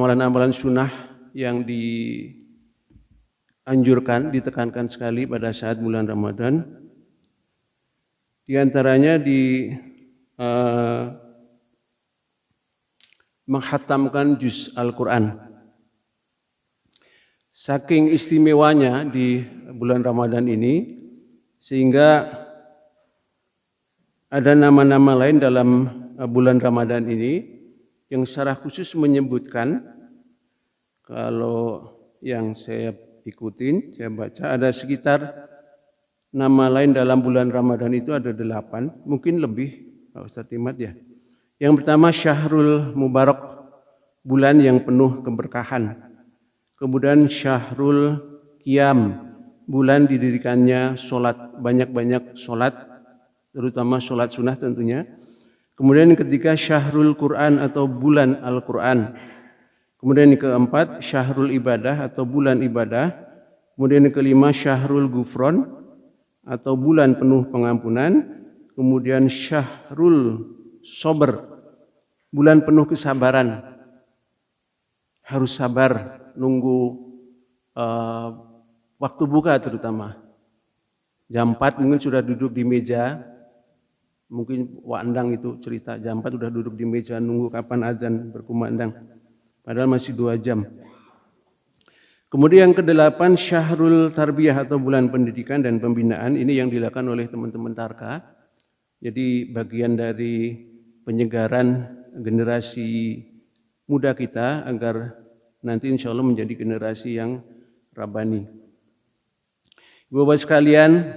amalan-amalan sunnah yang dianjurkan, ditekankan sekali pada saat bulan Ramadan. Di antaranya menghatamkan juz Al-Quran. Saking istimewanya di bulan Ramadan ini, sehingga ada nama-nama lain dalam bulan Ramadan ini yang secara khusus menyebutkan, kalau yang saya ikutin, saya baca ada sekitar nama lain dalam bulan Ramadan itu ada 8, mungkin lebih Pak Ustadz Imad ya. Yang pertama Syahrul Mubarak, bulan yang penuh keberkahan. Kemudian Syahrul Qiyam, bulan didirikannya sholat, banyak-banyak sholat, terutama sholat sunnah tentunya. Kemudian yang ketiga Syahrul Quran atau bulan Al-Quran. Kemudian yang keempat Syahrul Ibadah atau bulan ibadah. Kemudian yang kelima Syahrul Gufron atau bulan penuh pengampunan. Kemudian Syahrul Sober, bulan penuh kesabaran. Harus sabar nunggu waktu buka terutama. Jam 4 mungkin sudah duduk di meja, mungkin Wak Endang itu cerita, jam 4 sudah duduk di meja nunggu kapan azan berkumandang. Padahal masih 2 jam. Kemudian yang ke-8 Syahrul Tarbiyah atau bulan pendidikan dan pembinaan. Ini yang dilakukan oleh teman-teman Tarka. Jadi bagian dari penyegaran generasi muda kita agar nanti insya Allah menjadi generasi yang rabani. Ibu-bapak sekalian,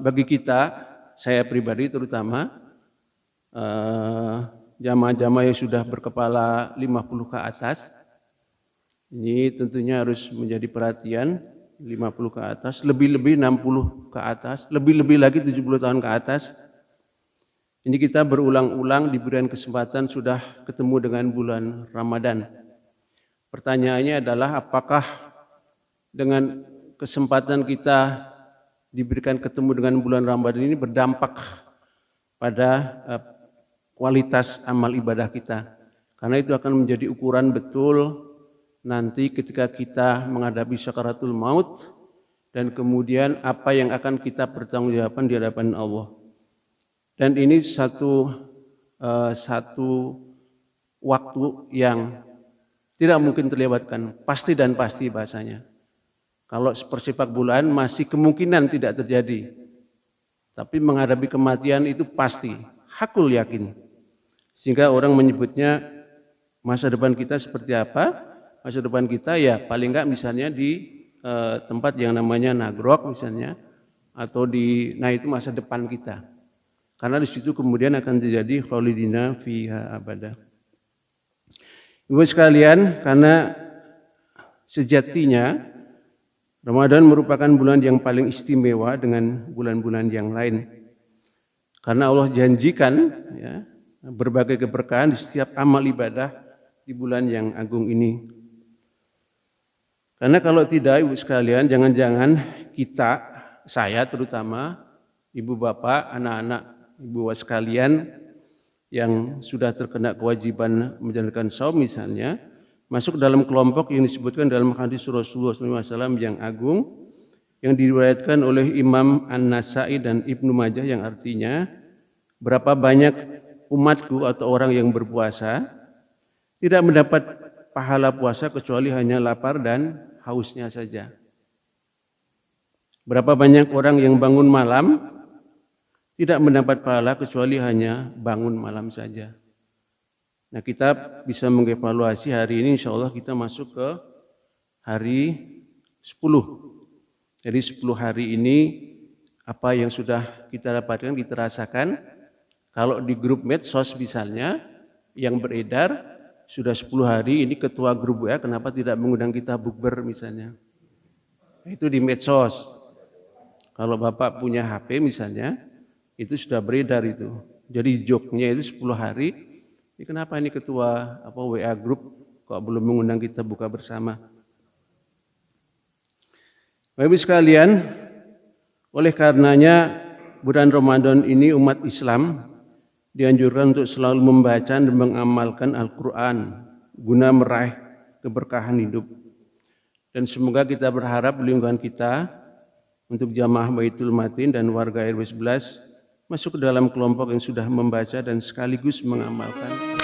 bagi kita, saya pribadi terutama, jamaah-jamaah yang sudah berkepala 50 ke atas, ini tentunya harus menjadi perhatian. 50 ke atas, lebih-lebih 60 ke atas, lebih-lebih lagi 70 tahun ke atas. Ini kita berulang-ulang diberikan kesempatan sudah ketemu dengan bulan Ramadan. Pertanyaannya adalah apakah dengan kesempatan kita diberikan ketemu dengan bulan Ramadan ini berdampak pada kualitas amal ibadah kita. Karena itu akan menjadi ukuran betul nanti ketika kita menghadapi sakaratul maut dan kemudian apa yang akan kita pertanggungjawabkan di hadapan Allah. Dan ini satu waktu yang tidak mungkin terlewatkan, pasti dan pasti bahasanya. Kalau sepersepak bulan masih kemungkinan tidak terjadi, tapi menghadapi kematian itu pasti, hakul yakin. Sehingga orang menyebutnya masa depan kita seperti apa? Masa depan kita ya paling enggak misalnya di tempat yang namanya Nagrok misalnya, atau nah itu masa depan kita. Karena di situ kemudian akan terjadi khalidina fiha abada. Ibu sekalian, karena sejatinya Ramadan merupakan bulan yang paling istimewa dengan bulan-bulan yang lain. Karena Allah janjikan ya, berbagai keberkahan di setiap amal ibadah di bulan yang agung ini. Karena kalau tidak, ibu sekalian, jangan-jangan kita, saya terutama, ibu bapak, anak-anak, ibu bapak sekalian yang sudah terkena kewajiban menjalankan saum misalnya, masuk dalam kelompok yang disebutkan dalam hadis Rasulullah SAW yang agung, yang diriwayatkan oleh Imam An-Nasai dan Ibnu Majah, yang artinya berapa banyak umatku atau orang yang berpuasa tidak mendapat pahala puasa kecuali hanya lapar dan hausnya saja. Berapa banyak orang yang bangun malam tidak mendapat pahala kecuali hanya bangun malam saja. Nah, kita bisa mengevaluasi hari ini, insya Allah kita masuk ke hari 10. Jadi 10 hari ini apa yang sudah kita dapatkan, kita rasakan. Kalau di grup medsos misalnya yang beredar sudah 10 hari ini ketua grup ya, kenapa tidak mengundang kita bukber misalnya. Itu di medsos. Kalau Bapak punya HP misalnya, itu sudah beredar itu. Jadi joknya itu 10 hari. Ini kenapa ini ketua WA grup kok belum mengundang kita buka bersama? Bapak-Ibu sekalian, oleh karenanya bulan Ramadan ini umat Islam dianjurkan untuk selalu membaca dan mengamalkan Al-Quran guna meraih keberkahan hidup. Dan semoga kita berharap lingkungan kita untuk jamaah Baitul Matin dan warga RW 11 masuk ke dalam kelompok yang sudah membaca dan sekaligus mengamalkan